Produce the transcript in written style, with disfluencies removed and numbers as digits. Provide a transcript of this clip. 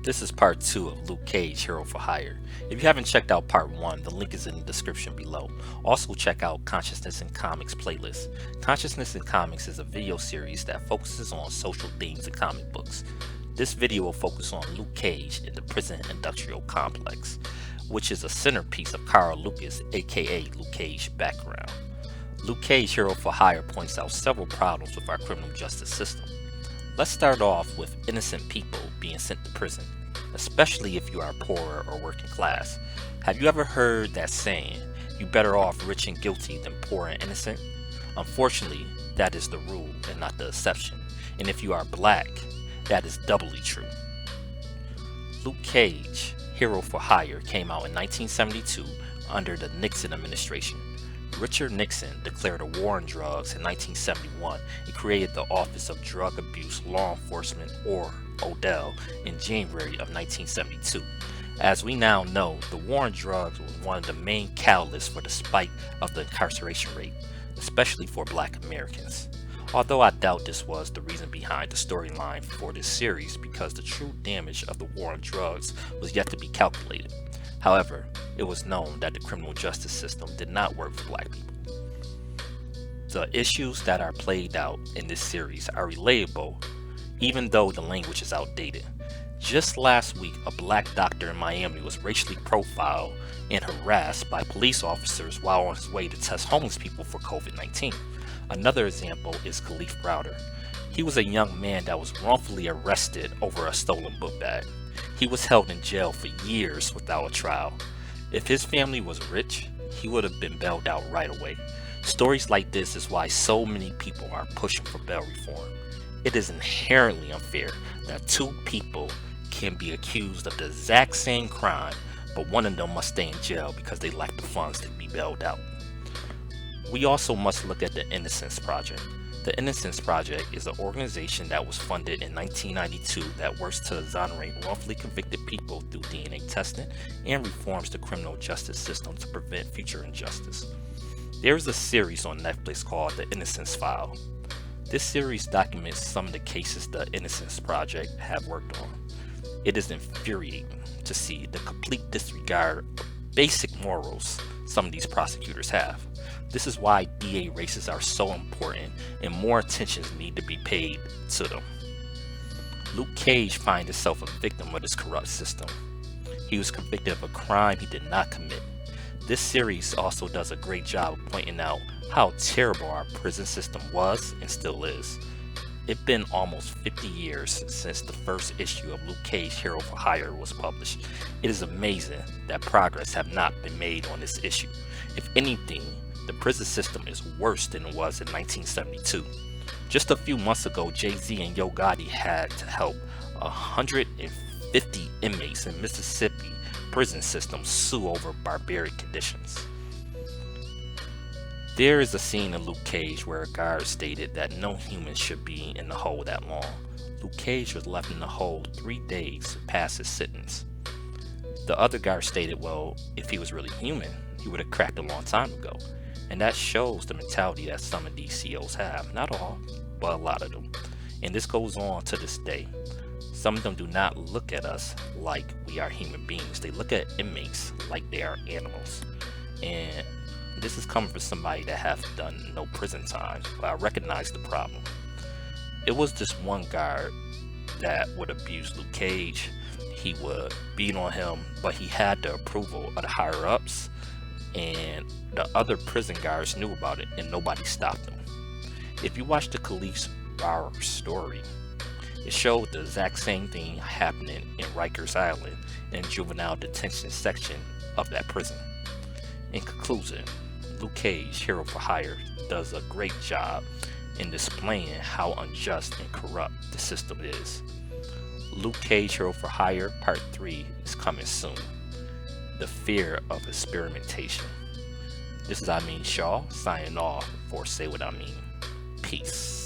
This is part 2 of Luke Cage Hero for Hire. If you haven't checked out part 1, the link is in the description below. Also check out Consciousness in Comics playlist. Consciousness in Comics is a video series that focuses on social themes in comic books. This video will focus on Luke Cage in the prison industrial complex, which is a centerpiece of Carl Lucas, aka Luke Cage background. Luke Cage Hero for Hire points out several problems with our criminal justice system. Let's start off with innocent people being sent to prison, especially if you are poor or working class. Have you ever heard that saying, you better off rich and guilty than poor and innocent? Unfortunately, that is the rule and not the exception. And if you are black, that is doubly true. Luke Cage, Hero for Hire came out in 1972 under the Nixon administration. Richard Nixon declared a war on drugs in 1971 and created the Office of Drug Abuse Law Enforcement, or ODEL, in January of 1972. As we now know, the war on drugs was one of the main catalysts for the spike of the incarceration rate, especially for black Americans. Although I doubt this was the reason behind the storyline for this series, because the true damage of the war on drugs was yet to be calculated. However, it was known that the criminal justice system did not work for black people. The issues that are played out in this series are relatable, even though the language is outdated. Just last week, a black doctor in Miami was racially profiled and harassed by police officers while on his way to test homeless people for COVID-19. Another example is Kalief Browder. He was a young man that was wrongfully arrested over a stolen book bag. He was held in jail for years without a trial. If his family was rich, he would have been bailed out right away. Stories like this is why so many people are pushing for bail reform. It is inherently unfair that two people can be accused of the exact same crime, but one of them must stay in jail because they lack the funds to be bailed out. We also must look at the Innocence Project. The Innocence Project is an organization that was funded in 1992 that works to exonerate wrongfully convicted people through DNA testing and reforms the criminal justice system to prevent future injustice. There is a series on Netflix called The Innocence File. This series documents some of the cases the Innocence Project have worked on. It is infuriating to see the complete disregard of basic morals some of these prosecutors have. This is why DA races are so important and more attention needs to be paid to them. Luke Cage finds himself a victim of this corrupt system. He was convicted of a crime he did not commit. This series also does a great job of pointing out how terrible our prison system was and still is. It's been almost 50 years since the first issue of Luke Cage Hero for Hire was published. It is amazing that progress have not been made on this issue. If anything, the prison system is worse than it was in 1972. Just a few months ago, Jay-Z and Yo Gotti had to help 150 inmates in Mississippi prison system sue over barbaric conditions. There is a scene in Luke Cage where a guard stated that no human should be in the hole that long. Luke Cage was left in the hole 3 days past his sentence. The other guard stated, well, if he was really human, he would have cracked a long time ago. And that shows the mentality that some of these CEOs have. Not all, but a lot of them. And this goes on to this day. Some of them do not look at us like we are human beings. They look at inmates like they are animals. And this is coming from somebody that have done no prison time, but I recognize the problem. It was this one guard that would abuse Luke Cage. He would beat on him, but he had the approval of the higher ups, and the other prison guards knew about it and nobody stopped him. If you watch the Kalief Browder story, it showed the exact same thing happening in Rikers Island in juvenile detention section of that prison. In conclusion, Luke Cage Hero for Hire does a great job in displaying how unjust and corrupt the system is. Luke Cage Hero for Hire Part 3 is coming soon. The fear of experimentation. This is I Mean Shaw signing off for Say What I Mean. Peace.